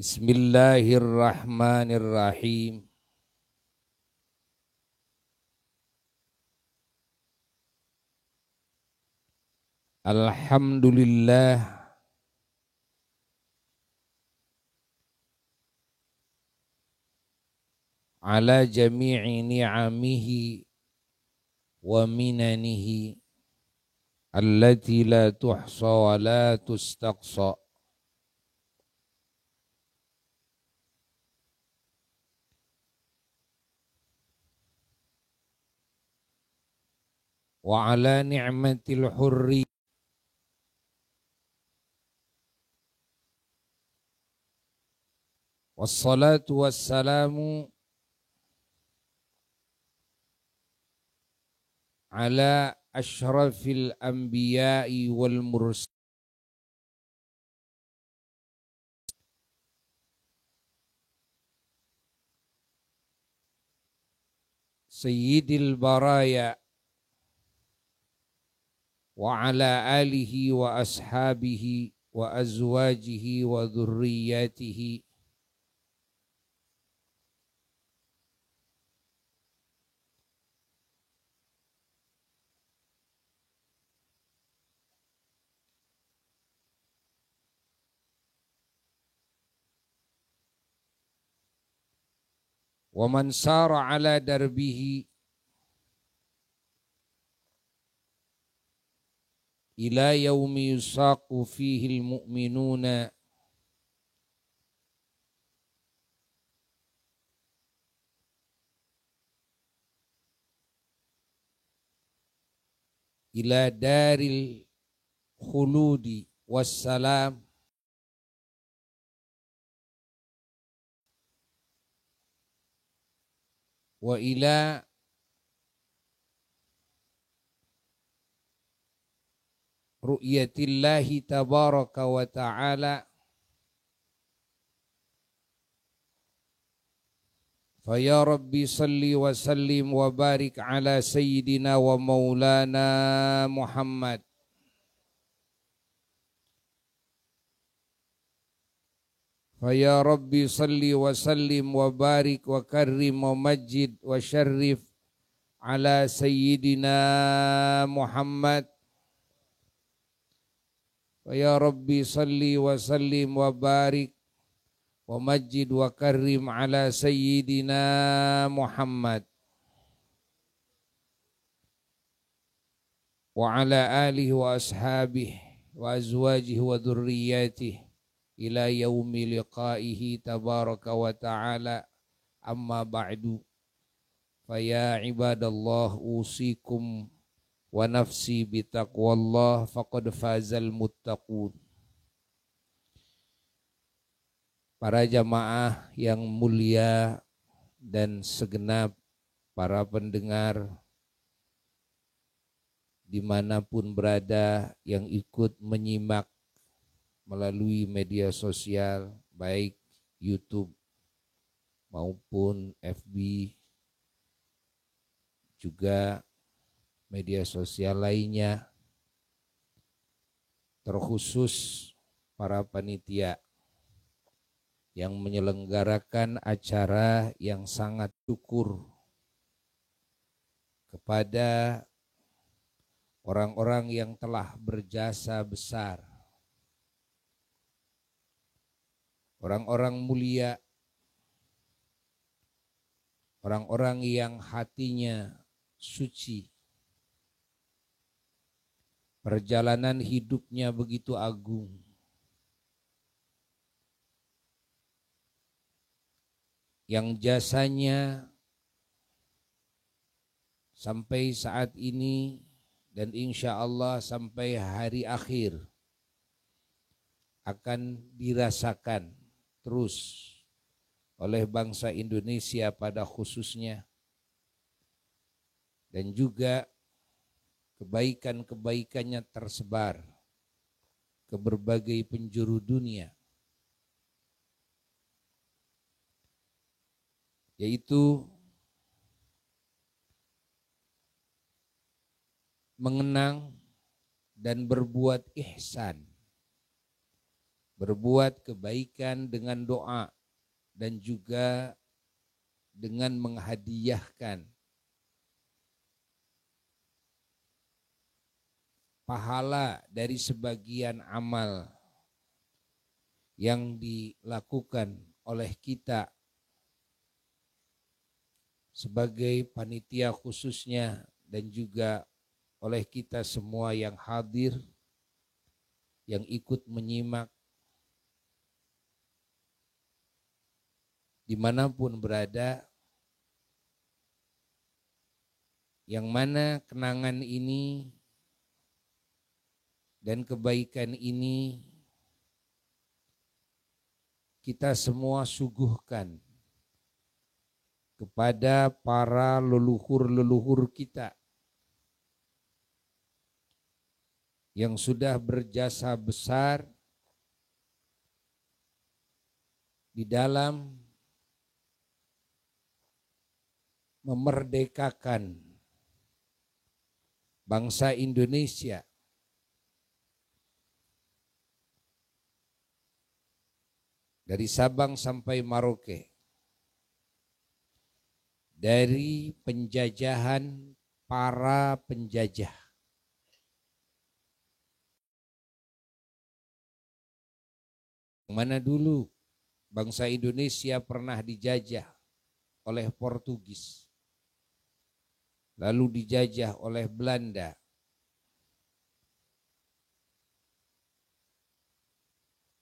Bismillahirrahmanirrahim. Alhamdulillah ala jami'i ni'amihi wa minanihi allati la tuhsa wa la tustaqsa. Wa ala ni'matil hurri wassalatu wassalamu ala ashrafil anbiya'i wal mursalin sayyidil baraya wa ala alihi wa ashabihi wa azwajihi wa dhurriyyatihi wa man sara ala darbihi ila yaumi yusaqu fihi almu'minuna ila daril khuludi wassalam wa ila ru'yatillahi tabaraka wa ta'ala fa ya rabbi salli wa sallim wa barik ala sayyidina wa maulana Muhammad fa ya rabbi salli wa sallim wa barik wa karrim wa majid wa syarrif ala sayyidina Muhammad wa ya rabbi salli wa sallim wa barik wa majid wa karrim ala sayyidina Muhammad wa ala alihi wa ashabihi wa azwajihi wa dhurriyyatihi ila yaumi liqaihi tabaraka wa ta'ala. Amma ba'du, fa ya ibadallah usikum wa nafsi bitaqwallah faqad fazal muttaqun. Para jamaah yang mulia dan segenap para pendengar dimanapun berada yang ikut menyimak melalui media sosial baik YouTube maupun FB, juga media sosial lainnya, terkhusus para panitia yang menyelenggarakan acara yang sangat syukur kepada orang-orang yang telah berjasa besar, orang-orang mulia, orang-orang yang hatinya suci, perjalanan hidupnya begitu agung, yang jasanya sampai saat ini dan insya Allah sampai hari akhir akan dirasakan terus oleh bangsa Indonesia pada khususnya, dan juga kebaikan-kebaikannya tersebar ke berbagai penjuru dunia, yaitu mengenang dan berbuat ihsan berbuat kebaikan dengan doa dan juga dengan menghadiahkan pahala dari sebagian amal yang dilakukan oleh kita sebagai panitia khususnya dan juga oleh kita semua yang hadir, yang ikut menyimak dimanapun berada, yang mana kenangan ini dan kebaikan ini kita semua suguhkan kepada para leluhur-leluhur kita yang sudah berjasa besar di dalam memerdekakan bangsa Indonesia dari Sabang sampai Merauke, dari penjajahan para penjajah. Mana dulu bangsa Indonesia pernah dijajah oleh Portugis, lalu dijajah oleh Belanda,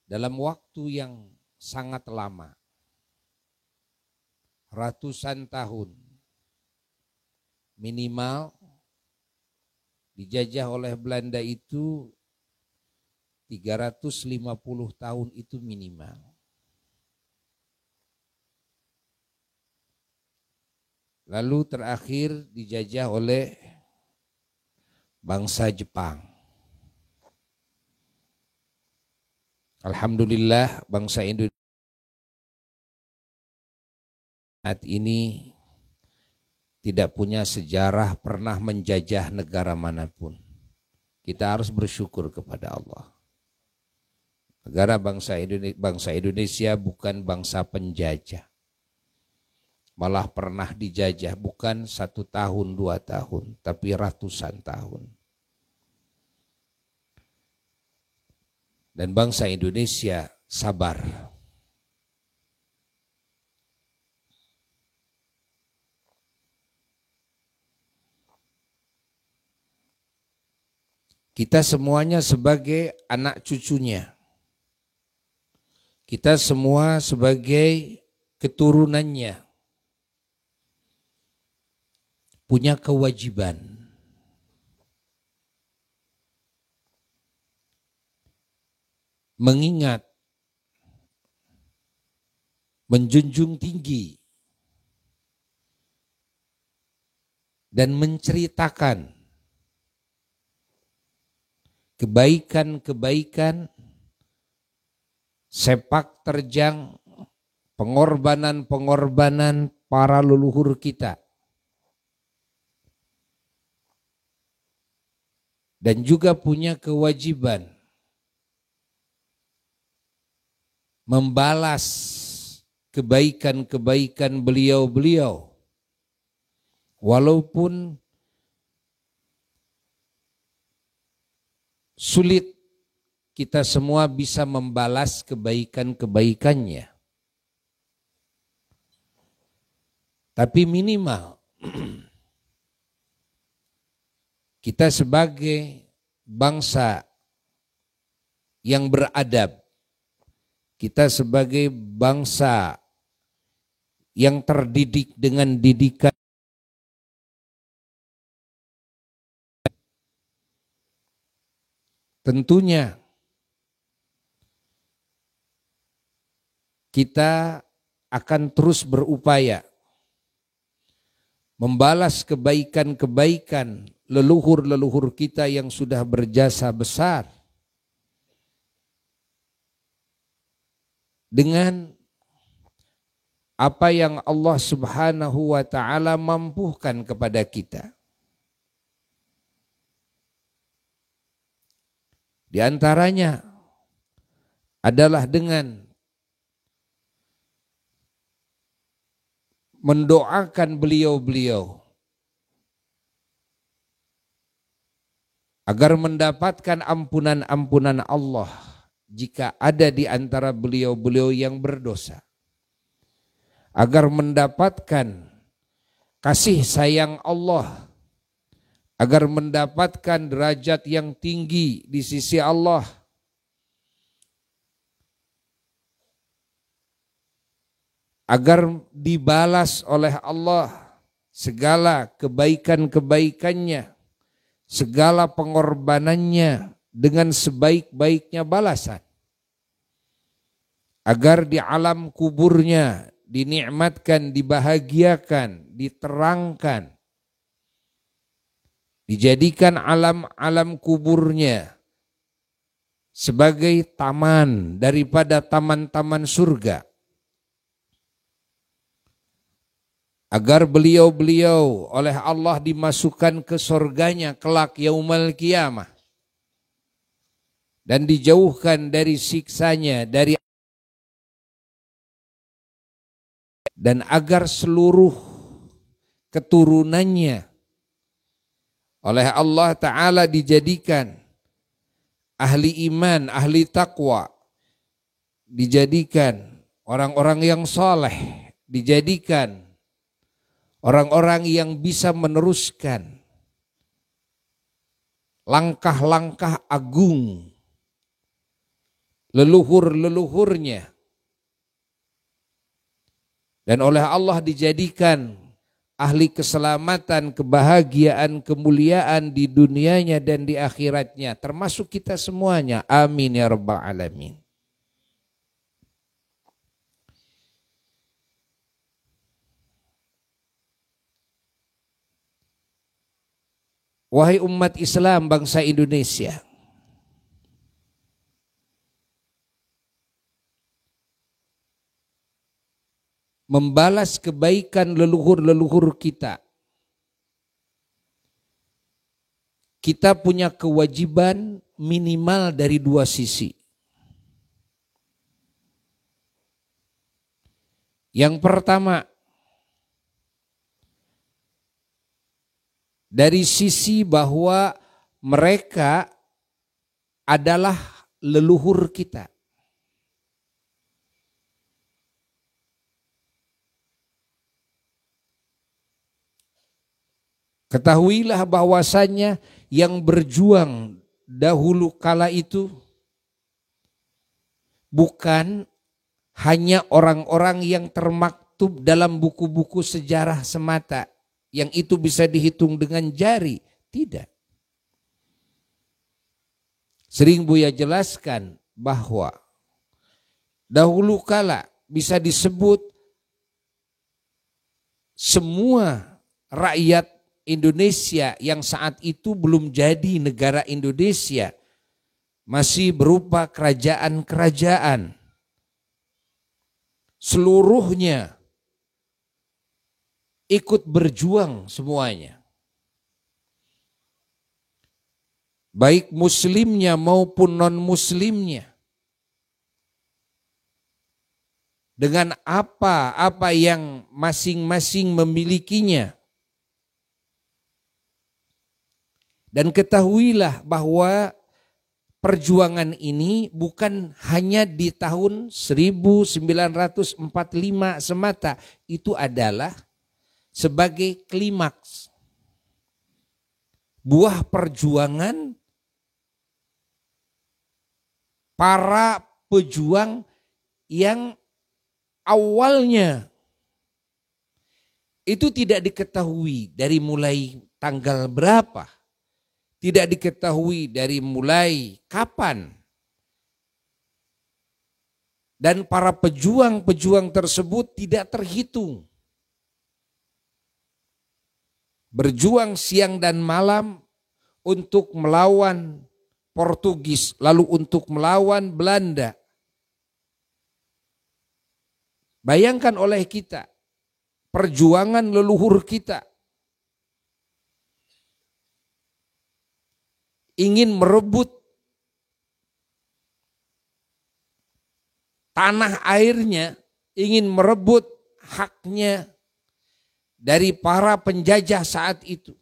dalam waktu yang sangat lama, ratusan tahun minimal. Dijajah oleh Belanda itu 350 tahun itu minimal. Lalu terakhir dijajah oleh bangsa Jepang. Alhamdulillah bangsa Indonesia saat ini tidak punya sejarah pernah menjajah negara manapun. Kita harus bersyukur kepada Allah. Negara bangsa Indonesia bukan bangsa penjajah. Malah pernah dijajah bukan 1 tahun, 2 tahun, tapi ratusan tahun. Dan bangsa Indonesia sabar. Kita semuanya sebagai anak cucunya. Kita semua sebagai keturunannya punya kewajiban mengingat, menjunjung tinggi, dan menceritakan kebaikan-kebaikan, sepak terjang, pengorbanan-pengorbanan para leluhur kita. Dan juga punya kewajiban membalas kebaikan-kebaikan beliau-beliau. Walaupun sulit kita semua bisa membalas kebaikan-kebaikannya. Tapi minimal kita sebagai bangsa yang beradab, kita sebagai bangsa yang terdidik dengan didikan tentunya kita akan terus berupaya membalas kebaikan-kebaikan leluhur-leluhur kita yang sudah berjasa besar dengan apa yang Allah Subhanahu wa ta'ala mampukan kepada kita. Di antaranya adalah dengan mendoakan beliau-beliau agar mendapatkan ampunan-ampunan Allah jika ada di antara beliau-beliau yang berdosa, agar mendapatkan kasih sayang Allah, agar mendapatkan derajat yang tinggi di sisi Allah, agar dibalas oleh Allah segala kebaikan-kebaikannya, segala pengorbanannya dengan sebaik-baiknya balasan, agar di alam kuburnya dinikmatkan, dibahagiakan, diterangkan, dijadikan alam-alam kuburnya sebagai taman daripada taman-taman surga, agar beliau-beliau oleh Allah dimasukkan ke surganya kelak yaumul qiyamah dan dijauhkan dari siksanya, dan agar seluruh keturunannya oleh Allah Ta'ala dijadikan ahli iman, ahli taqwa, dijadikan orang-orang yang soleh, dijadikan orang-orang yang bisa meneruskan langkah-langkah agung leluhur-leluhurnya, dan oleh Allah dijadikan ahli keselamatan, kebahagiaan, kemuliaan di dunianya dan di akhiratnya, termasuk kita semuanya. Amin ya rabbal alamin. Wahai umat Islam bangsa Indonesia, membalas kebaikan leluhur-leluhur kita, kita punya kewajiban minimal dari dua sisi. Yang pertama, dari sisi bahwa mereka adalah leluhur kita. Ketahuilah bahwasannya yang berjuang dahulu kala itu bukan hanya orang-orang yang termaktub dalam buku-buku sejarah semata, yang itu bisa dihitung dengan jari. Tidak. Sering Buya jelaskan bahwa dahulu kala bisa disebut semua rakyat Indonesia yang saat itu belum jadi negara Indonesia, masih berupa kerajaan-kerajaan, seluruhnya ikut berjuang semuanya. Baik muslimnya maupun non-muslimnya. Dengan apa yang masing-masing memilikinya. Dan ketahuilah bahwa perjuangan ini bukan hanya di tahun 1945 semata. Itu adalah sebagai klimaks buah perjuangan para pejuang yang awalnya itu tidak diketahui dari mulai tanggal berapa, tidak diketahui dari mulai kapan, dan para pejuang-pejuang tersebut tidak terhitung. Berjuang siang dan malam untuk melawan Portugis, lalu untuk melawan Belanda. Bayangkan oleh kita, perjuangan leluhur kita ingin merebut tanah airnya, ingin merebut haknya dari para penjajah saat itu.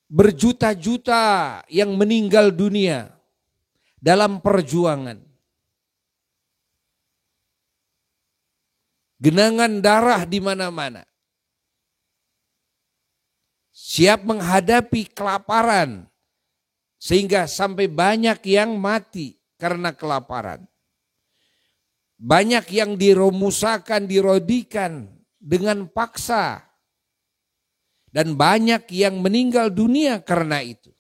Berjuta-juta yang meninggal dunia dalam perjuangan. Genangan darah di mana-mana. Siap menghadapi kelaparan. Sehingga sampai banyak yang mati karena kelaparan. Banyak yang diromusakan, dirodikan dengan paksa. Dan banyak yang meninggal dunia karena itu.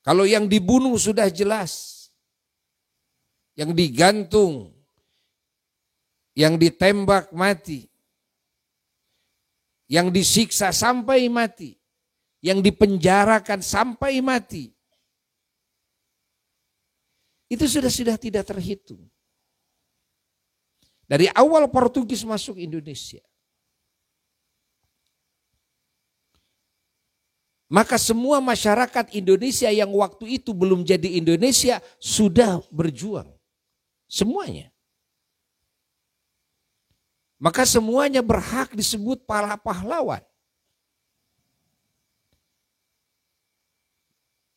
Kalau yang dibunuh sudah jelas. Yang digantung, yang ditembak mati, yang disiksa sampai mati, yang dipenjarakan sampai mati. Itu sudah tidak terhitung. Dari awal Portugis masuk Indonesia. Maka semua masyarakat Indonesia yang waktu itu belum jadi Indonesia sudah berjuang. Semuanya. Maka semuanya berhak disebut para pahlawan.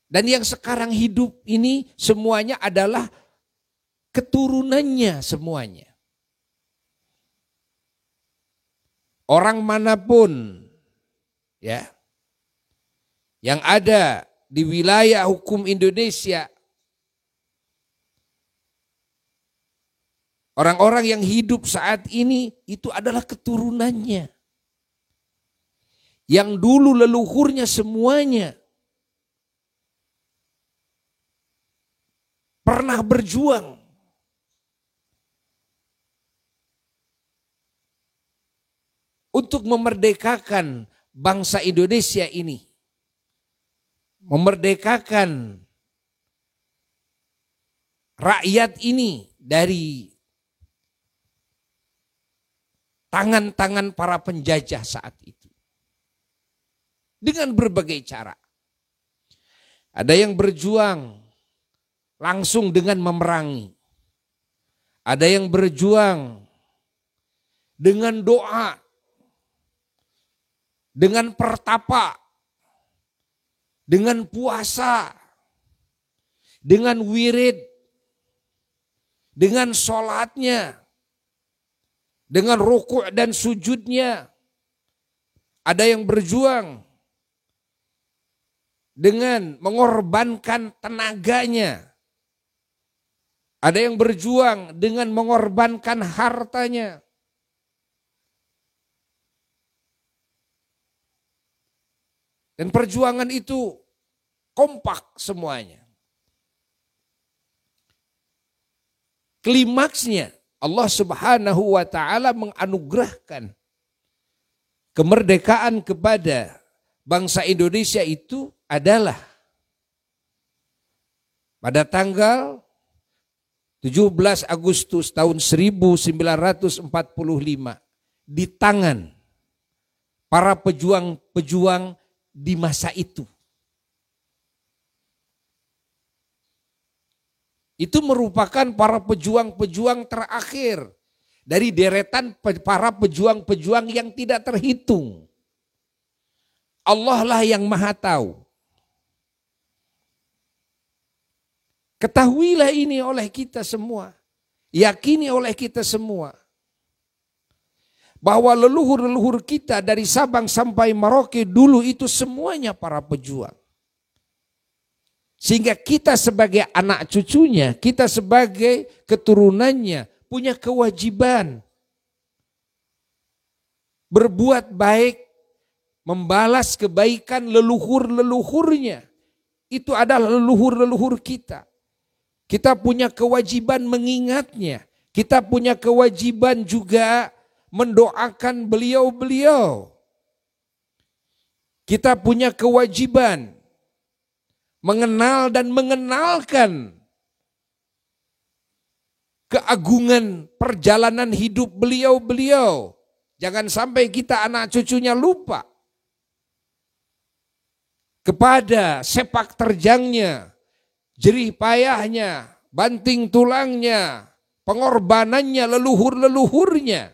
Dan yang sekarang hidup ini semuanya adalah keturunannya semuanya. Orang manapun ya yang ada di wilayah hukum Indonesia, orang-orang yang hidup saat ini itu adalah keturunannya. Yang dulu leluhurnya semuanya pernah berjuang. Untuk memerdekakan bangsa Indonesia ini. Memerdekakan rakyat ini dari tangan-tangan para penjajah saat itu. Dengan berbagai cara. Ada yang berjuang langsung dengan memerangi. Ada yang berjuang dengan doa. Dengan pertapa. Dengan puasa. Dengan wirid. Dengan sholatnya. Dengan rukuk dan sujudnya. Ada yang berjuang dengan mengorbankan tenaganya. Ada yang berjuang dengan mengorbankan hartanya. Dan perjuangan itu kompak semuanya. Klimaksnya Allah Subhanahu wa ta'ala menganugerahkan kemerdekaan kepada bangsa Indonesia itu adalah pada tanggal 17 Agustus tahun 1945 di tangan para pejuang-pejuang di masa itu. Itu merupakan para pejuang-pejuang terakhir dari deretan para pejuang-pejuang yang tidak terhitung. Allah lah yang maha tahu. Ketahuilah ini oleh kita semua. Yakini oleh kita semua. Bahwa leluhur-leluhur kita dari Sabang sampai Merauke dulu itu semuanya para pejuang. Sehingga kita sebagai anak cucunya, kita sebagai keturunannya punya kewajiban berbuat baik, membalas kebaikan leluhur-leluhurnya. Itu adalah leluhur-leluhur kita. Kita punya kewajiban mengingatnya. Kita punya kewajiban juga mendoakan beliau-beliau. Kita punya kewajiban mengenal dan mengenalkan keagungan perjalanan hidup beliau-beliau. Jangan sampai kita anak cucunya lupa. kepada sepak terjangnya, jerih payahnya, banting tulangnya, pengorbanannya leluhur-leluhurnya.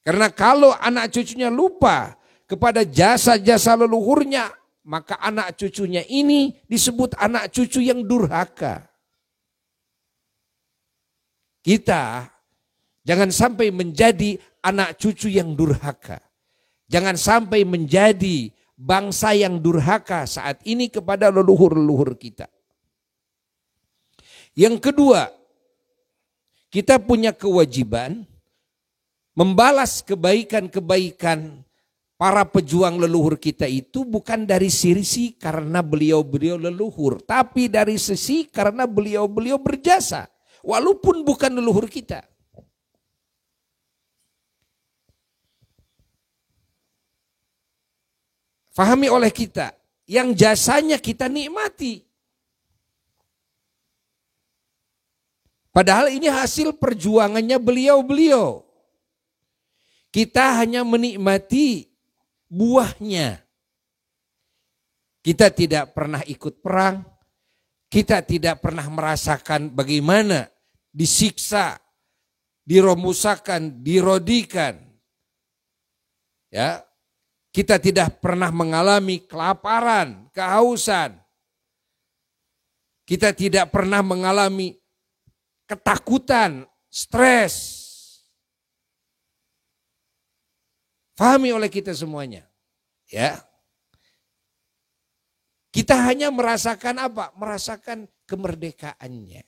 Karena kalau anak cucunya lupa kepada jasa-jasa leluhurnya, maka anak cucunya ini disebut anak cucu yang durhaka. Kita jangan sampai menjadi anak cucu yang durhaka. Jangan sampai menjadi bangsa yang durhaka saat ini kepada leluhur-leluhur kita. Yang kedua, kita punya kewajiban membalas kebaikan-kebaikan para pejuang leluhur kita itu bukan dari sisi karena beliau-beliau leluhur, tapi dari sisi karena beliau-beliau berjasa, walaupun bukan leluhur kita. Fahami oleh kita, yang jasanya kita nikmati. Padahal ini hasil perjuangannya beliau-beliau. Kita hanya menikmati buahnya. Kita tidak pernah ikut perang. Kita tidak pernah merasakan bagaimana disiksa, diromusakan, dirodikan. Ya, kita tidak pernah mengalami kelaparan, kehausan. Kita tidak pernah mengalami ketakutan, stres. Fahami oleh kita semuanya. Ya. Kita hanya merasakan apa? Merasakan kemerdekaannya.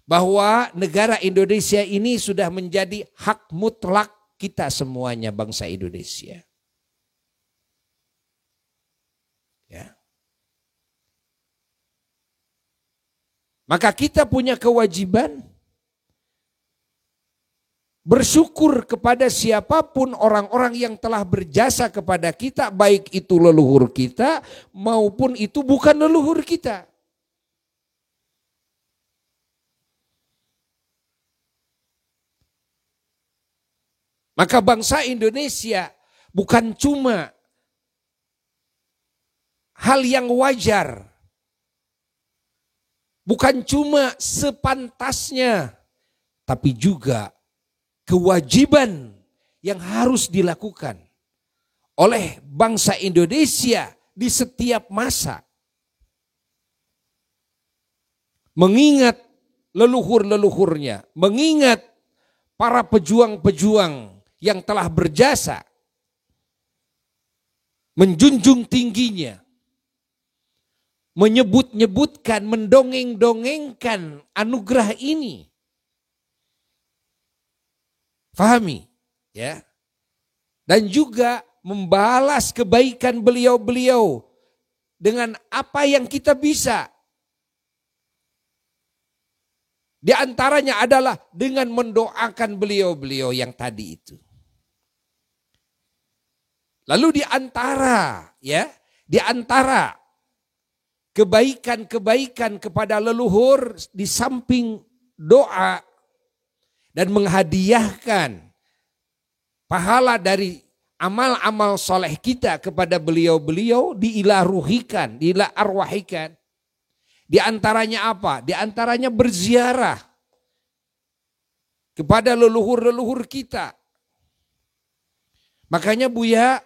Bahwa negara Indonesia ini sudah menjadi hak mutlak kita semuanya, bangsa Indonesia. Ya. Maka kita punya kewajiban bersyukur kepada siapapun orang-orang yang telah berjasa kepada kita, baik itu leluhur kita maupun itu bukan leluhur kita. Maka bangsa Indonesia bukan cuma hal yang wajar, bukan cuma sepantasnya, tapi juga kewajiban yang harus dilakukan oleh bangsa Indonesia di setiap masa. Mengingat leluhur-leluhurnya, mengingat para pejuang-pejuang yang telah berjasa, menjunjung tingginya, menyebut-nyebutkan, mendongeng-dongengkan anugerah ini. Fahami, ya. Dan juga membalas kebaikan beliau-beliau dengan apa yang kita bisa. Di antaranya adalah dengan mendoakan beliau-beliau yang tadi itu. Lalu di antara kebaikan-kebaikan kepada leluhur, di samping doa dan menghadiahkan pahala dari amal-amal soleh kita kepada beliau-beliau, diilaruhikan, diilarwahikan. Di antaranya apa? Di antaranya berziarah kepada leluhur-leluhur kita. Makanya Buya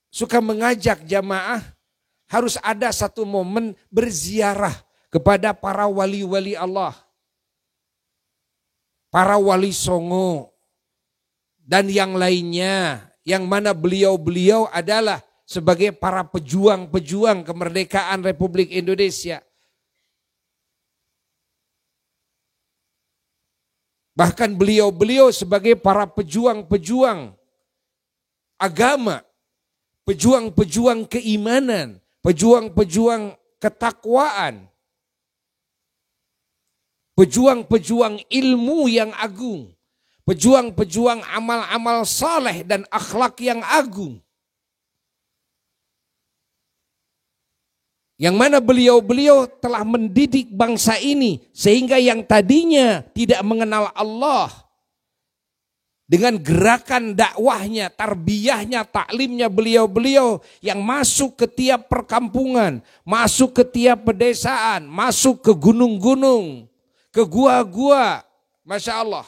suka mengajak jamaah harus ada satu momen berziarah kepada para wali-wali Allah. Para wali songo dan yang lainnya, yang mana beliau-beliau adalah sebagai para pejuang-pejuang kemerdekaan Republik Indonesia. Bahkan beliau-beliau sebagai para pejuang-pejuang agama, pejuang-pejuang keimanan, pejuang-pejuang ketakwaan, pejuang-pejuang ilmu yang agung, pejuang-pejuang amal-amal saleh dan akhlak yang agung. Yang mana beliau-beliau telah mendidik bangsa ini sehingga yang tadinya tidak mengenal Allah dengan gerakan dakwahnya, tarbiyahnya, taklimnya beliau-beliau yang masuk ke tiap perkampungan, masuk ke tiap pedesaan, masuk ke gunung-gunung, ke gua-gua. Masya Allah.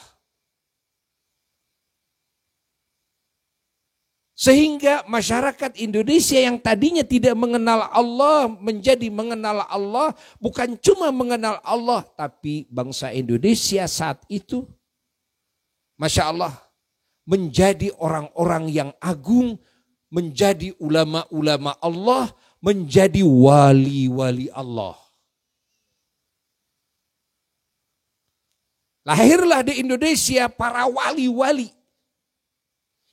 Sehingga masyarakat Indonesia yang tadinya tidak mengenal Allah menjadi mengenal Allah. Bukan cuma mengenal Allah, tapi bangsa Indonesia saat itu, Masya Allah, menjadi orang-orang yang agung, menjadi ulama-ulama Allah, menjadi wali-wali Allah. Lahirlah di Indonesia para wali-wali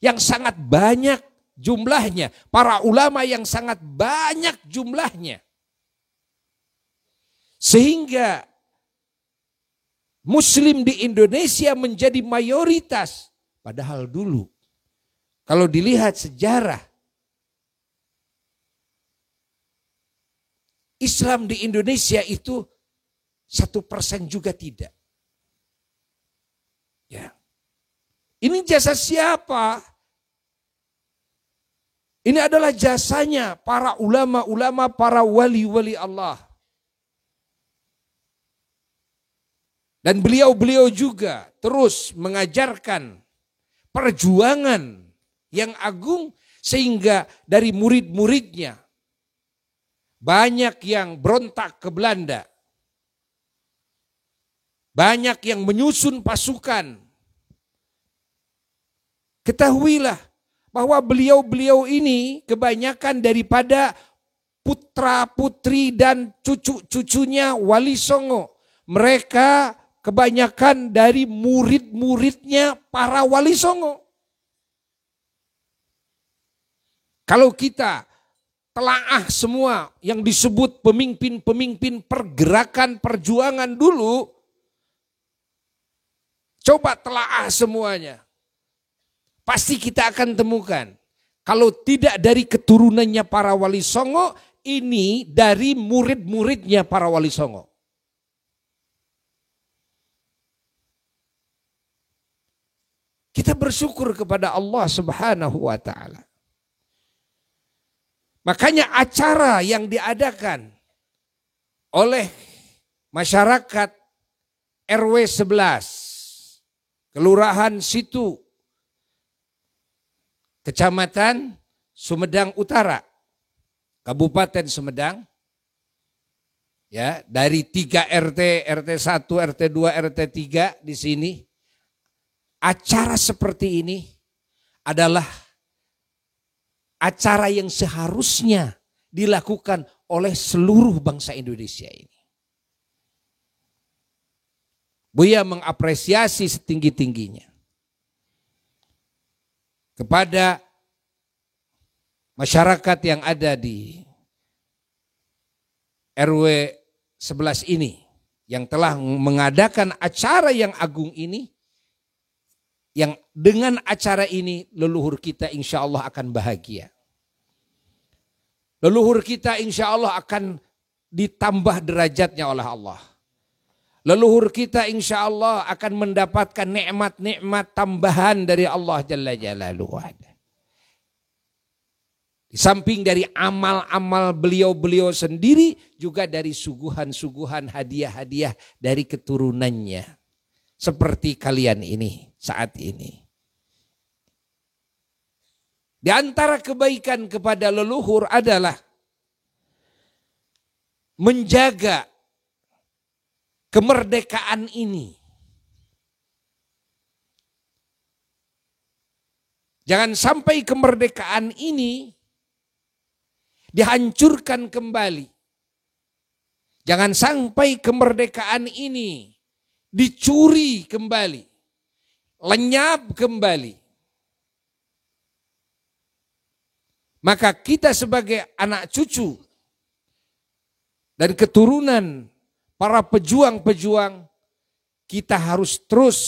yang sangat banyak jumlahnya, para ulama yang sangat banyak jumlahnya. Sehingga Muslim di Indonesia menjadi mayoritas. Padahal dulu, kalau dilihat sejarah, Islam di Indonesia itu 1% juga tidak. Ya. Ini jasa siapa? Ini adalah jasanya para ulama-ulama, para wali-wali Allah. Dan beliau-beliau juga terus mengajarkan perjuangan yang agung sehingga dari murid-muridnya banyak yang berontak ke Belanda. Banyak yang menyusun pasukan. Ketahuilah bahwa beliau-beliau ini kebanyakan daripada putra-putri dan cucu-cucunya Wali Songo. Mereka kebanyakan dari murid-muridnya para Wali Songo. Kalau kita telaah semua yang disebut pemimpin-pemimpin pergerakan perjuangan dulu, coba telaah semuanya. Pasti kita akan temukan. Kalau tidak dari keturunannya para Wali Songo, ini dari murid-muridnya para Wali Songo. Kita bersyukur kepada Allah Subhanahu wa Ta'ala. Makanya acara yang diadakan oleh masyarakat RW 11, Kelurahan Situ, Kecamatan Sumedang Utara, Kabupaten Sumedang, ya, dari 3 RT, RT 1, RT 2, RT 3 di sini. Acara seperti ini adalah acara yang seharusnya dilakukan oleh seluruh bangsa Indonesia ini. Buya mengapresiasi setinggi-tingginya kepada masyarakat yang ada di RW 11 ini yang telah mengadakan acara yang agung ini, yang dengan acara ini leluhur kita insya Allah akan bahagia. Leluhur kita insya Allah akan ditambah derajatnya oleh Allah. Leluhur kita insya Allah akan mendapatkan nikmat-nikmat tambahan dari Allah Jalla Jalaluhu. Di samping dari amal-amal beliau-beliau sendiri, juga dari suguhan-suguhan hadiah-hadiah dari keturunannya. Seperti kalian ini saat ini. Di antara kebaikan kepada leluhur adalah menjaga kemerdekaan ini. Jangan sampai kemerdekaan ini dihancurkan kembali. Jangan sampai kemerdekaan ini dicuri kembali, lenyap kembali. Maka kita sebagai anak cucu dan keturunan para pejuang-pejuang, kita harus terus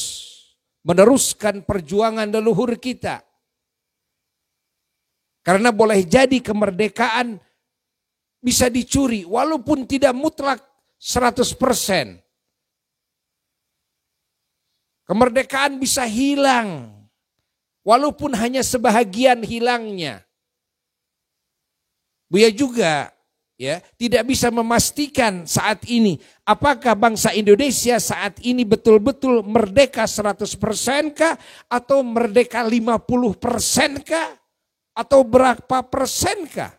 meneruskan perjuangan leluhur kita. Karena boleh jadi kemerdekaan bisa dicuri walaupun tidak mutlak 100%. Kemerdekaan bisa hilang Walaupun hanya sebahagian hilangnya. Buya juga ya tidak bisa memastikan saat ini apakah bangsa Indonesia saat ini betul-betul merdeka 100% kah atau merdeka 50% kah atau berapa persen kah?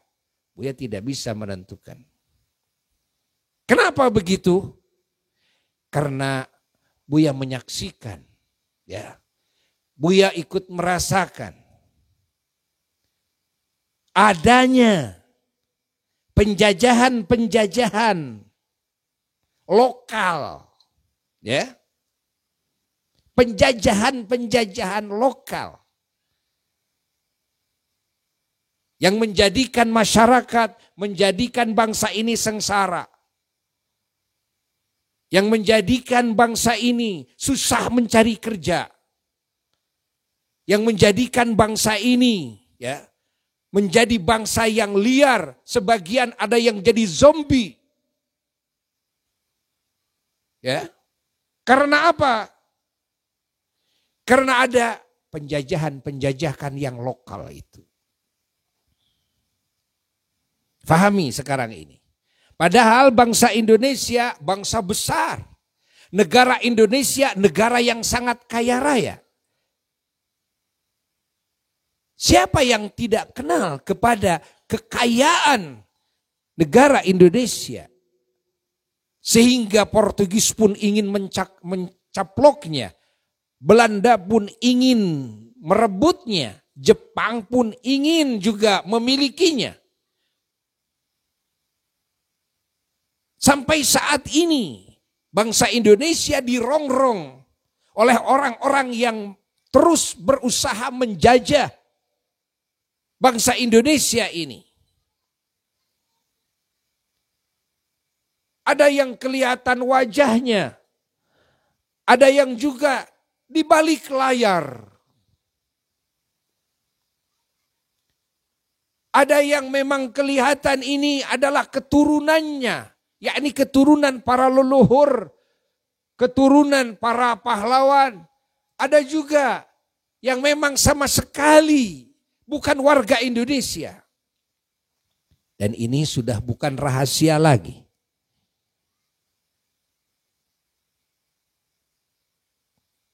Buya tidak bisa menentukan. Kenapa begitu? Karena Buya menyaksikan, ya, Buya ikut merasakan adanya penjajahan lokal, ya, penjajahan lokal yang menjadikan masyarakat, menjadikan bangsa ini sengsara. Yang menjadikan bangsa ini susah mencari kerja. Yang menjadikan bangsa ini ya menjadi bangsa yang liar, sebagian ada yang jadi zombie. Ya. Karena apa? Karena ada penjajahan yang lokal itu. Fahami sekarang ini. Padahal bangsa Indonesia bangsa besar. Negara Indonesia negara yang sangat kaya raya. Siapa yang tidak kenal kepada kekayaan negara Indonesia? Sehingga Portugis pun ingin mencaploknya. Belanda pun ingin merebutnya. Jepang pun ingin juga memilikinya. Sampai saat ini bangsa Indonesia dirongrong oleh orang-orang yang terus berusaha menjajah bangsa Indonesia ini. Ada yang kelihatan wajahnya, ada yang juga di balik layar. Ada yang memang kelihatan ini adalah keturunannya. Yakni keturunan para leluhur, keturunan para pahlawan. Ada juga yang memang sama sekali bukan warga Indonesia. Dan ini sudah bukan rahasia lagi.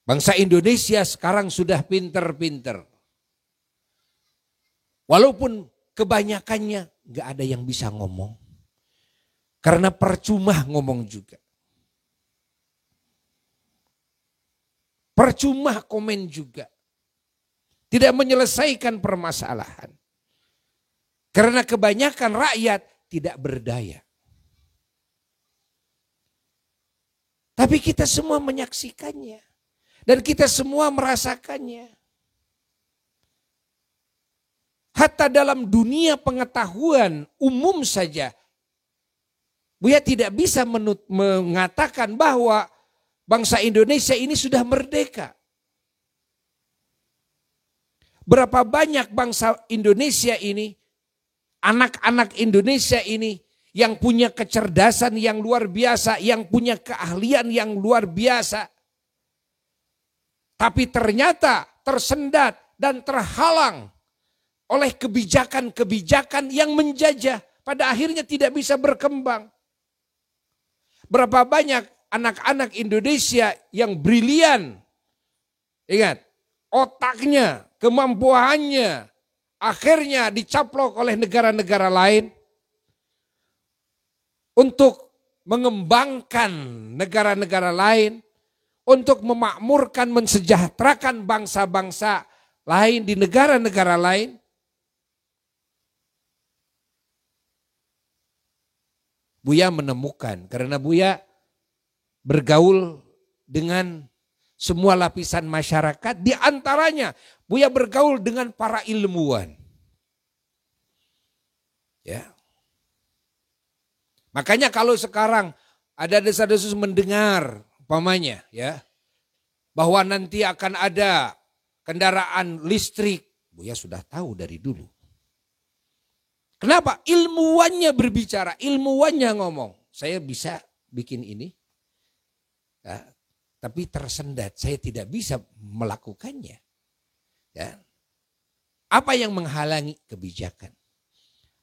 Bangsa Indonesia sekarang sudah pinter-pinter. Walaupun kebanyakannya gak ada yang bisa ngomong. Karena percuma ngomong juga. Percuma komen juga. Tidak menyelesaikan permasalahan. Karena kebanyakan rakyat tidak berdaya. Tapi kita semua menyaksikannya. Dan kita semua merasakannya. Hatta dalam dunia pengetahuan umum saja. Buya tidak bisa mengatakan bahwa bangsa Indonesia ini sudah merdeka. Berapa banyak bangsa Indonesia ini, anak-anak Indonesia ini yang punya kecerdasan yang luar biasa, yang punya keahlian yang luar biasa. Tapi ternyata tersendat dan terhalang oleh kebijakan-kebijakan yang menjajah. Pada akhirnya tidak bisa berkembang. Berapa banyak anak-anak Indonesia yang brilian. Ingat, otaknya, kemampuannya akhirnya dicaplok oleh negara-negara lain untuk mengembangkan negara-negara lain, untuk memakmurkan, mensejahterakan bangsa-bangsa lain di negara-negara lain. Buya menemukan, karena Buya bergaul dengan semua lapisan masyarakat, di antaranya Buya bergaul dengan para ilmuwan. Ya. Makanya kalau sekarang ada desa-desus mendengar umpamanya ya, bahwa nanti akan ada kendaraan listrik, Buya sudah tahu dari dulu. Kenapa? Ilmuwannya berbicara, ilmuwannya ngomong. Saya bisa bikin ini, ya, tapi tersendat, saya tidak bisa melakukannya. Ya. Apa yang menghalangi kebijakan?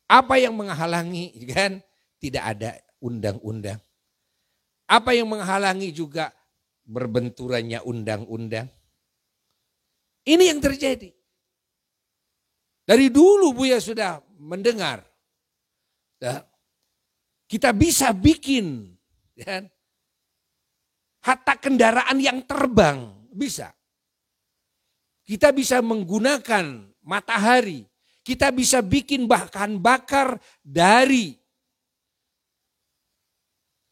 Apa yang menghalangi, kan? Tidak ada undang-undang. Apa yang menghalangi juga berbenturannya undang-undang? Ini yang terjadi. Dari dulu Buya sudah mendengar. Ya, kita bisa bikin, ya, hatta kendaraan yang terbang, bisa. Kita bisa menggunakan matahari. Kita bisa bikin bahan bakar dari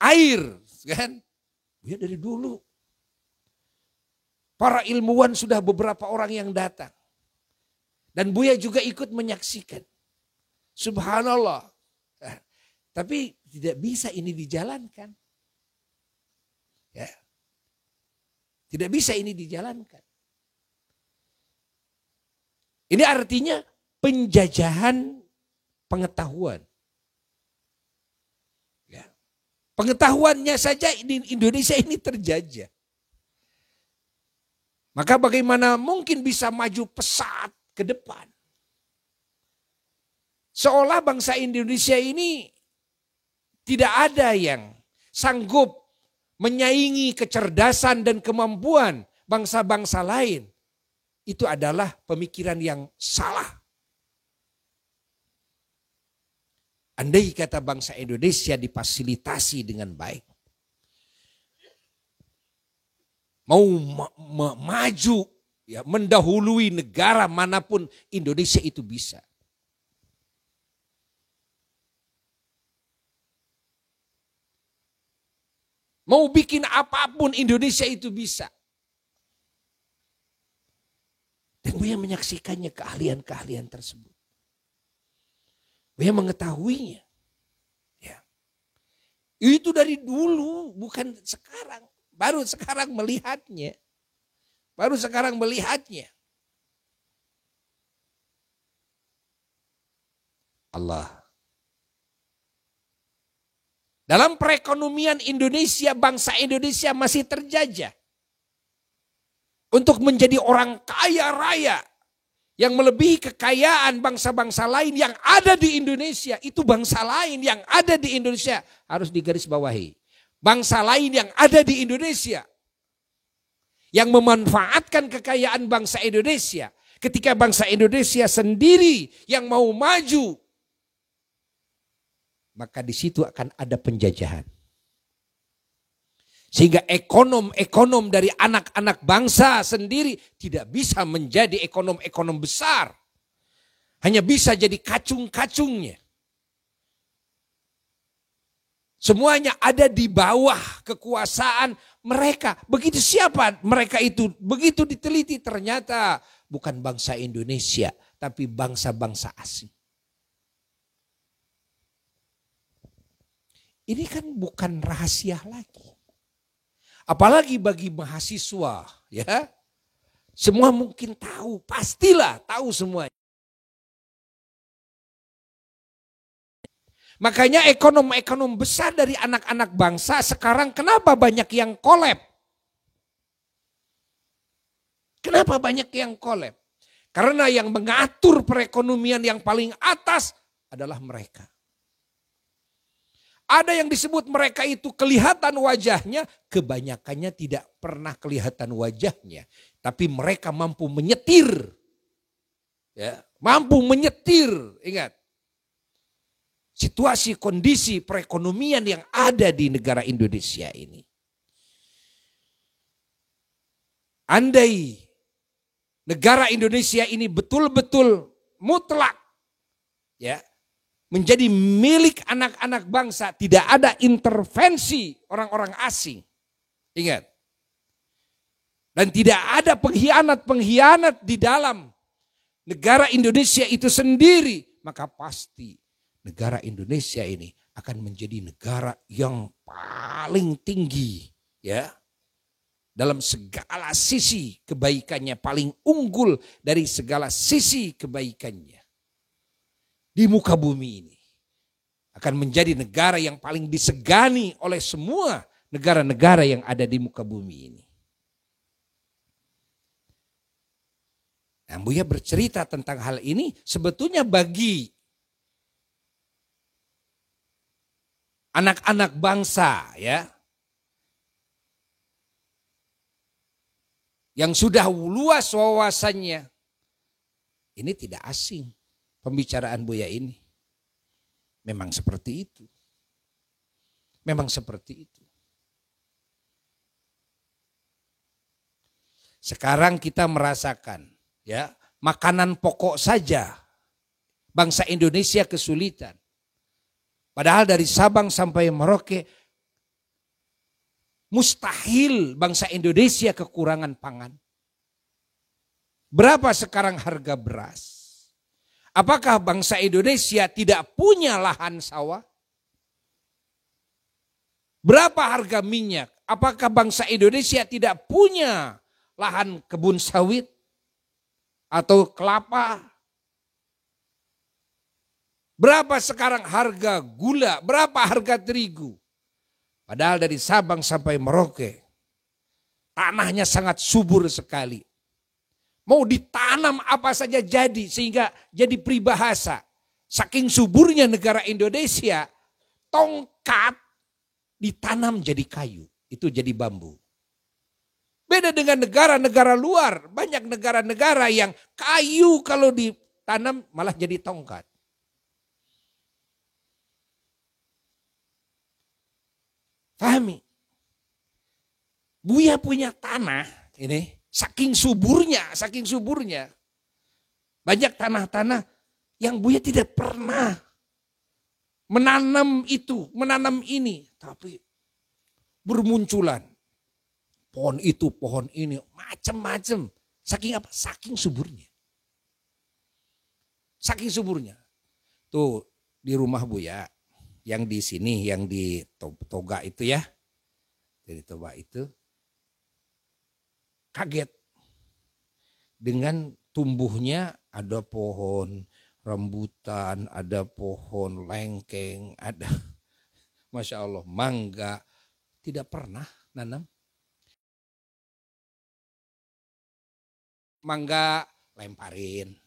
air, kan? Ya, dari dulu. Para ilmuwan sudah beberapa orang yang datang. Dan Buya juga ikut menyaksikan. Subhanallah. Tapi tidak bisa ini dijalankan. Ya. Tidak bisa ini dijalankan. Ini artinya penjajahan pengetahuan. Ya. Pengetahuannya saja di Indonesia ini terjajah. Maka bagaimana mungkin bisa maju pesat ke depan? Seolah bangsa Indonesia ini tidak ada yang sanggup menyaingi kecerdasan dan kemampuan bangsa-bangsa lain. Itu adalah pemikiran yang salah. Andai kata bangsa Indonesia difasilitasi dengan baik, mau maju, ya, mendahului negara manapun, Indonesia itu bisa. Mau bikin apapun, Indonesia itu bisa. Dan Buya menyaksikannya, keahlian-keahlian tersebut. Buya mengetahuinya. Ya. Itu dari dulu, bukan sekarang. Baru sekarang melihatnya. Baru sekarang melihatnya. Allah. Dalam perekonomian Indonesia, bangsa Indonesia masih terjajah. Untuk menjadi orang kaya raya. Yang melebihi kekayaan bangsa-bangsa lain yang ada di Indonesia. Itu bangsa lain yang ada di Indonesia. Harus digarisbawahi. Bangsa lain yang ada di Indonesia. Yang memanfaatkan kekayaan bangsa Indonesia. Ketika bangsa Indonesia sendiri yang mau maju. Maka di situ akan ada penjajahan. Sehingga ekonom-ekonom dari anak-anak bangsa sendiri tidak bisa menjadi ekonom-ekonom besar. Hanya bisa jadi kacung-kacungnya. Semuanya ada di bawah kekuasaan mereka. Begitu siapa mereka itu? Begitu diteliti ternyata bukan bangsa Indonesia. Tapi bangsa-bangsa asing. Ini kan bukan rahasia lagi. Apalagi bagi mahasiswa, ya. Semua mungkin tahu, pastilah tahu semuanya. Makanya ekonom-ekonom besar dari anak-anak bangsa sekarang kenapa banyak yang collab? Kenapa banyak yang collab? Karena yang mengatur perekonomian yang paling atas adalah mereka. Ada yang disebut mereka itu kelihatan wajahnya, kebanyakannya tidak pernah kelihatan wajahnya. Tapi mereka mampu menyetir. Ya, mampu menyetir, ingat. Situasi kondisi perekonomian yang ada di negara Indonesia ini. Andai negara Indonesia ini betul-betul mutlak, ya, menjadi milik anak-anak bangsa, tidak ada intervensi orang-orang asing. Ingat. Dan tidak ada pengkhianat-pengkhianat di dalam negara Indonesia itu sendiri, maka pasti negara Indonesia ini akan menjadi negara yang paling tinggi, ya. Dalam segala sisi kebaikannya, paling unggul dari segala sisi kebaikannya. Di muka bumi ini akan menjadi negara yang paling disegani oleh semua negara-negara yang ada di muka bumi ini. Nah, Buya bercerita tentang hal ini sebetulnya bagi anak-anak bangsa ya yang sudah luas wawasannya, ini tidak asing pembicaraan Buya ini. Memang seperti itu. Memang seperti itu. Sekarang kita merasakan ya, makanan pokok saja bangsa Indonesia kesulitan. Padahal dari Sabang sampai Merauke mustahil bangsa Indonesia kekurangan pangan. Berapa sekarang harga beras? Apakah bangsa Indonesia tidak punya lahan sawah? Berapa harga minyak? Apakah bangsa Indonesia tidak punya lahan kebun sawit atau kelapa? Berapa sekarang harga gula? Berapa harga terigu? Padahal dari Sabang sampai Merauke tanahnya sangat subur sekali. Mau ditanam apa saja jadi, sehingga jadi peribahasa. Saking suburnya negara Indonesia, tongkat ditanam jadi kayu, itu jadi bambu. Beda dengan negara-negara luar, banyak negara-negara yang kayu kalau ditanam malah jadi tongkat. Pahami? Buya punya tanah ini saking suburnya. Banyak tanah-tanah yang Buya tidak pernah menanam itu, menanam ini. Tapi bermunculan pohon itu, pohon ini, macam-macam. Saking apa? Saking suburnya. Saking suburnya. Tuh di rumah Buya, yang di sini, yang di Toga itu ya. Dari Toga itu. Kaget. Dengan tumbuhnya ada pohon rambutan, ada pohon lengkeng, ada Masya Allah mangga. Tidak pernah nanam. Mangga lemparin.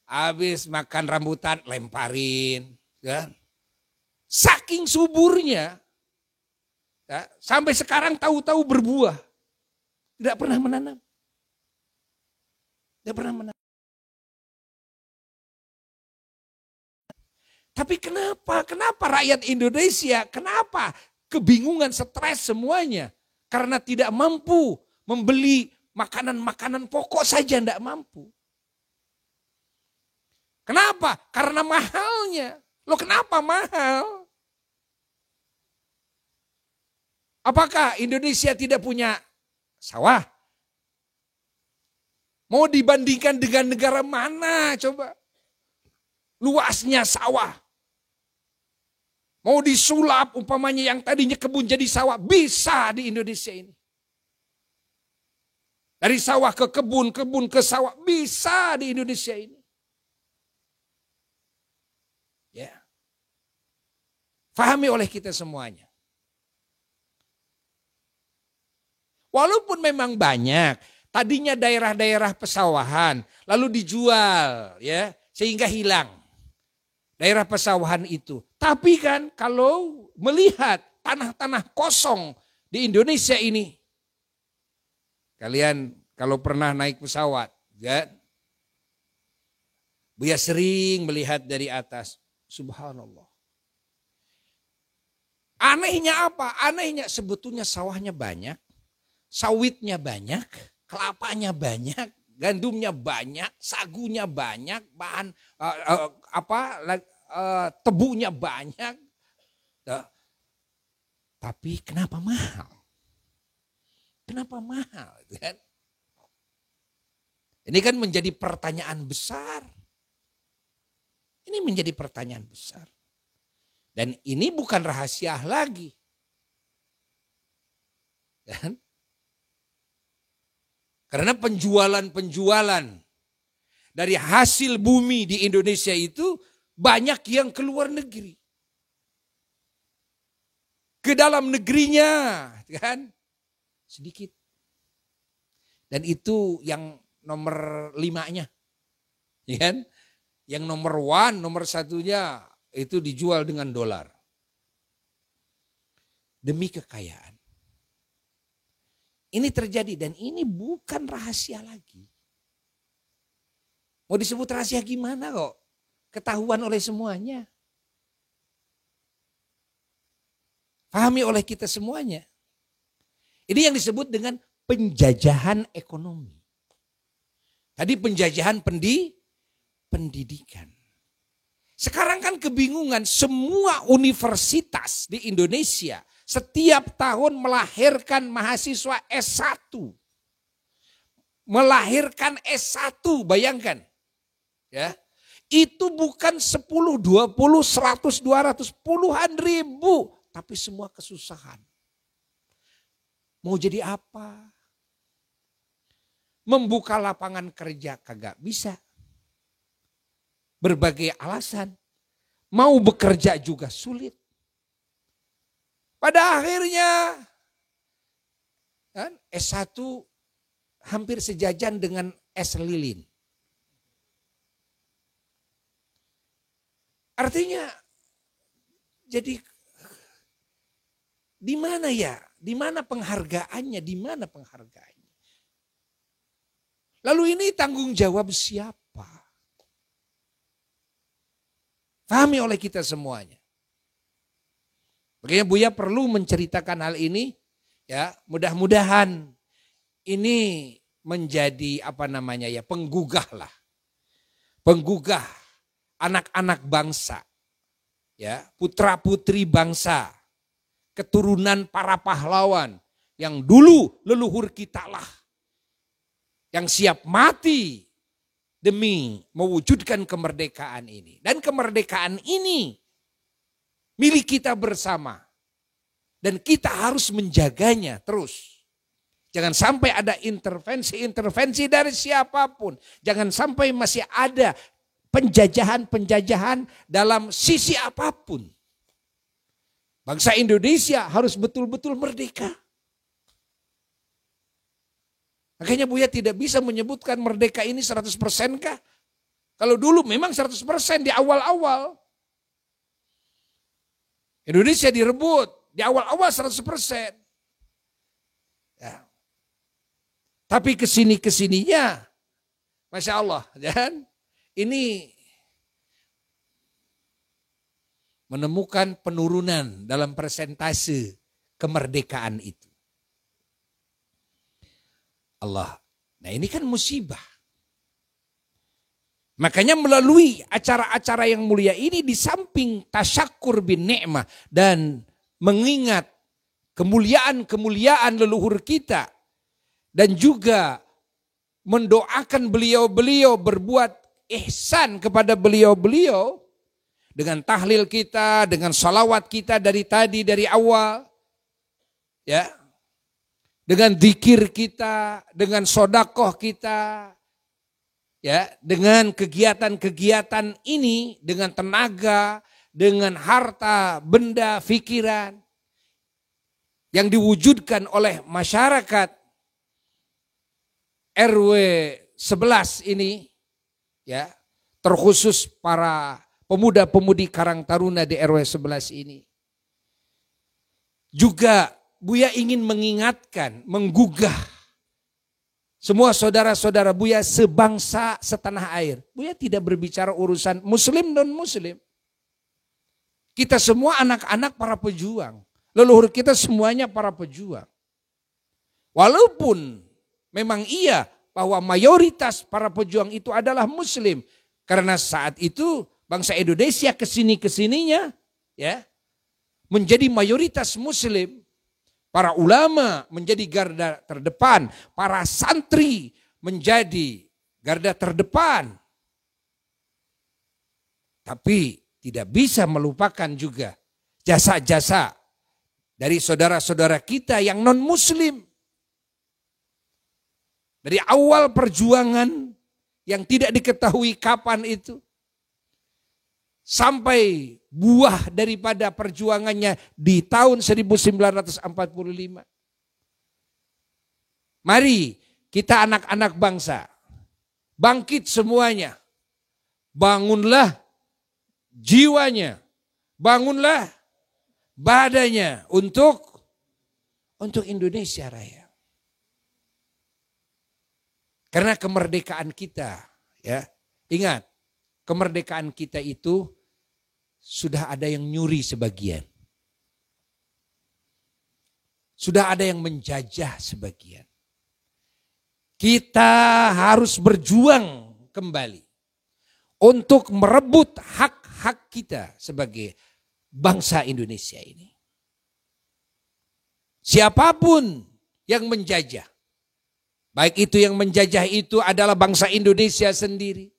Habis makan rambutan lemparin. Ya. Saking suburnya. Ya, sampai sekarang tahu-tahu berbuah. Tidak pernah menanam. Tidak pernah menanam. Tapi kenapa? Kenapa rakyat Indonesia? Kenapa kebingungan, stres semuanya? Karena tidak mampu membeli makanan-makanan pokok saja, tidak mampu. Kenapa? Karena mahalnya. Loh kenapa mahal? Apakah Indonesia tidak punya sawah? Mau dibandingkan dengan negara mana coba? Luasnya sawah. Mau disulap umpamanya yang tadinya kebun jadi sawah. Bisa di Indonesia ini. Dari sawah ke kebun, kebun ke sawah. Bisa di Indonesia ini. Ya. Fahami oleh kita semuanya. Walaupun memang banyak, tadinya daerah-daerah pesawahan, lalu dijual, ya, sehingga hilang daerah pesawahan itu. Tapi kan kalau melihat tanah-tanah kosong di Indonesia ini, kalian kalau pernah naik pesawat, ya, Buya sering melihat dari atas, subhanallah. Anehnya apa? Anehnya sebetulnya sawahnya banyak. Sawitnya banyak, kelapanya banyak, gandumnya banyak, sagunya banyak, bahan tebunya banyak. Tapi kenapa mahal? Kenapa mahal? Ini kan menjadi pertanyaan besar. Ini menjadi pertanyaan besar. Dan ini bukan rahasia lagi. Kan? Karena penjualan-penjualan dari hasil bumi di Indonesia itu banyak yang keluar negeri. Ke dalam negerinya kan sedikit. Dan itu yang nomor 5-nya. Ya kan? Yang nomor 1, nomor 1-nya itu dijual dengan dolar. Demi kekayaan. Ini terjadi dan ini bukan rahasia lagi. Mau disebut rahasia gimana kok? Ketahuan oleh semuanya. Pahami oleh kita semuanya. Ini yang disebut dengan penjajahan ekonomi. Tadi penjajahan pendidikan. Sekarang kan kebingungan, semua universitas di Indonesia setiap tahun melahirkan mahasiswa S1. Melahirkan S1, bayangkan. Ya. Itu bukan 10, 20, 100, 200, puluhan ribu. Tapi semua kesusahan. Mau jadi apa? Membuka lapangan kerja kagak bisa. Berbagai alasan. Mau bekerja juga sulit. Pada akhirnya kan, S1 hampir sejajan dengan es lilin. Artinya jadi di mana ya? Di mana penghargaannya? Di mana penghargaannya? Lalu ini tanggung jawab siapa? Pahami oleh kita semuanya. Makanya Buya perlu menceritakan hal ini, ya. Mudah-mudahan ini menjadi penggugah lah. Penggugah anak-anak bangsa. Ya, putra-putri bangsa. Keturunan para pahlawan yang dulu leluhur kita lah. Yang siap mati demi mewujudkan kemerdekaan ini. Dan kemerdekaan ini milik kita bersama. Dan kita harus menjaganya terus. Jangan sampai ada intervensi dari siapapun. Jangan sampai masih ada penjajahan dalam sisi apapun. Bangsa Indonesia harus betul-betul merdeka. Makanya Buya tidak bisa menyebutkan merdeka ini 100% kah? Kalau dulu memang 100% di awal-awal. Indonesia direbut di awal-awal 100%. Ya. Tapi kesininya, Masya Allah, dan ini menemukan penurunan dalam persentase kemerdekaan itu. Allah, nah ini kan musibah. Makanya melalui acara-acara yang mulia ini di samping tasyakur bin ni'mah dan mengingat kemuliaan-kemuliaan leluhur kita dan juga mendoakan beliau-beliau berbuat ihsan kepada beliau-beliau dengan tahlil kita, dengan salawat kita dari awal, ya, dengan zikir kita, dengan sodakoh kita, ya, dengan kegiatan-kegiatan ini, dengan tenaga, dengan harta, benda, pikiran yang diwujudkan oleh masyarakat RW 11 ini, ya, terkhusus para pemuda-pemudi Karang Taruna di RW 11 ini. Juga Buya ingin mengingatkan, menggugah semua saudara-saudara Buya sebangsa setanah air. Buya tidak berbicara urusan muslim dan muslim. Kita semua anak-anak para pejuang. Leluhur kita semuanya para pejuang. Walaupun memang iya bahwa mayoritas para pejuang itu adalah muslim. Karena saat itu bangsa Indonesia kesininya ya menjadi mayoritas muslim, para ulama menjadi garda terdepan, para santri menjadi garda terdepan. Tapi tidak bisa melupakan juga jasa-jasa dari saudara-saudara kita yang non muslim. Dari awal perjuangan yang tidak diketahui kapan itu, sampai buah daripada perjuangannya di tahun 1945. Mari kita anak-anak bangsa, bangkit semuanya. Bangunlah jiwanya, bangunlah badannya untuk Indonesia Raya. Karena kemerdekaan kita, ya, ingat, kemerdekaan kita itu sudah ada yang nyuri sebagian. Sudah ada yang menjajah sebagian. Kita harus berjuang kembali untuk merebut hak-hak kita sebagai bangsa Indonesia ini. Siapapun yang menjajah, baik itu yang menjajah itu adalah bangsa Indonesia sendiri,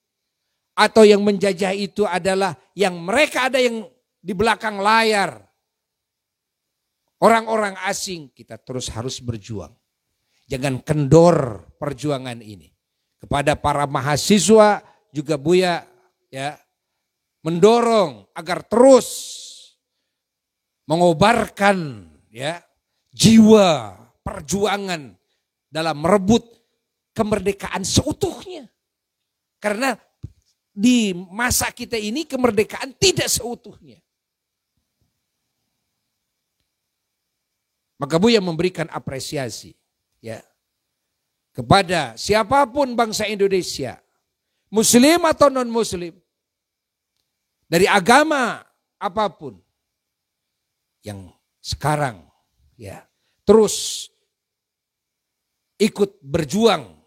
atau yang menjajah itu adalah yang mereka ada yang di belakang layar, orang-orang asing, kita terus harus berjuang. Jangan kendor perjuangan ini. Kepada para mahasiswa juga Buya, ya, mendorong agar terus mengobarkan, ya, jiwa perjuangan dalam merebut kemerdekaan seutuhnya. Karena di masa kita ini kemerdekaan tidak seutuhnya. Maka Buya memberikan apresiasi, ya, kepada siapapun bangsa Indonesia, muslim atau non muslim, dari agama apapun, yang sekarang, ya, terus ikut berjuang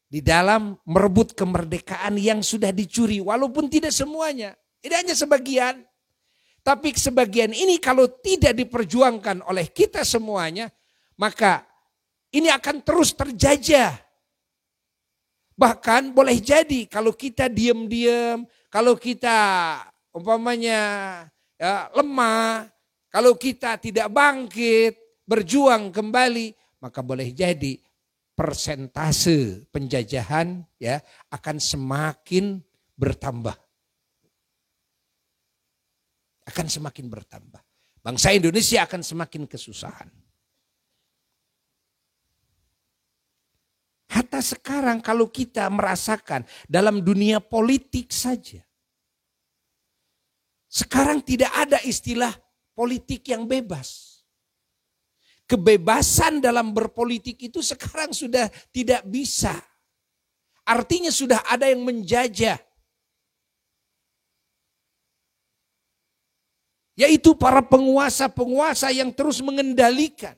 di dalam merebut kemerdekaan yang sudah dicuri, walaupun tidak semuanya, ini hanya sebagian. Tapi sebagian ini kalau tidak diperjuangkan oleh kita semuanya, maka ini akan terus terjajah. Bahkan boleh jadi kalau kita diam-diam, kalau kita umpamanya, ya, lemah, kalau kita tidak bangkit, berjuang kembali, maka boleh jadi persentase penjajahan, ya, akan semakin bertambah. Akan semakin bertambah. Bangsa Indonesia akan semakin kesusahan. Hatta sekarang kalau kita merasakan dalam dunia politik saja. Sekarang tidak ada istilah politik yang bebas. Kebebasan dalam berpolitik itu sekarang sudah tidak bisa. Artinya sudah ada yang menjajah. Yaitu para penguasa-penguasa yang terus mengendalikan.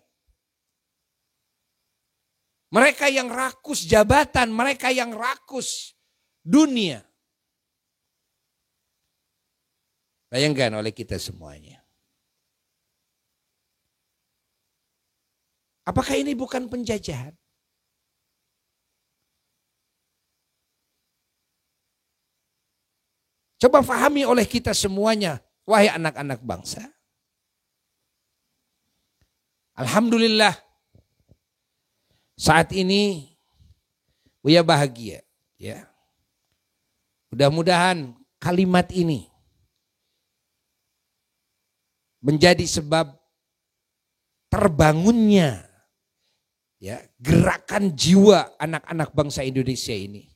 Mereka yang rakus jabatan, mereka yang rakus dunia. Bayangkan oleh kita semuanya. Apakah ini bukan penjajahan? Coba fahami oleh kita semuanya. Wahai anak-anak bangsa. Alhamdulillah. Saat ini Buya bahagia, ya. Mudah-mudahan kalimat ini menjadi sebab terbangunnya, ya, gerakan jiwa anak-anak bangsa Indonesia ini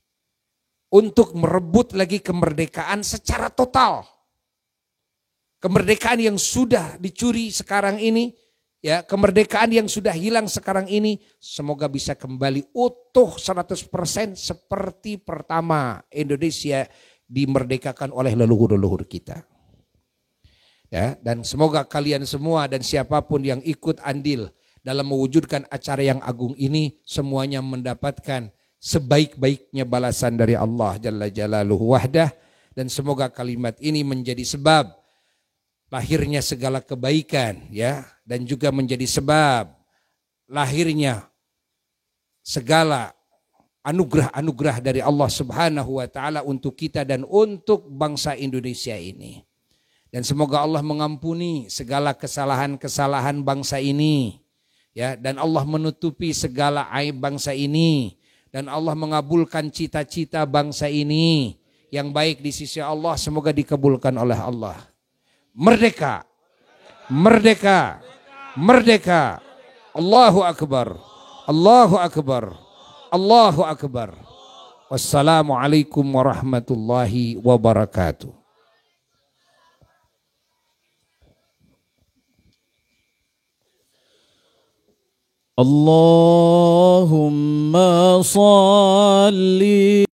untuk merebut lagi kemerdekaan secara total. Kemerdekaan yang sudah dicuri sekarang ini, ya, kemerdekaan yang sudah hilang sekarang ini, semoga bisa kembali utuh 100% seperti pertama Indonesia dimerdekakan oleh leluhur-leluhur kita. Ya, dan semoga kalian semua dan siapapun yang ikut andil dalam mewujudkan acara yang agung ini, semuanya mendapatkan sebaik-baiknya balasan dari Allah Jalla Jalaluhu Wahdah, dan semoga kalimat ini menjadi sebab lahirnya segala kebaikan, ya, dan juga menjadi sebab lahirnya segala anugerah-anugerah dari Allah Subhanahu wa taala untuk kita dan untuk bangsa Indonesia ini. Dan semoga Allah mengampuni segala kesalahan-kesalahan bangsa ini, ya, dan Allah menutupi segala aib bangsa ini, dan Allah mengabulkan cita-cita bangsa ini yang baik di sisi Allah, semoga dikabulkan oleh Allah. Merdeka, merdeka, merdeka. Allahu Akbar, Allahu Akbar, Allahu Akbar, Wassalamualaikum warahmatullahi wabarakatuh. Allahumma salli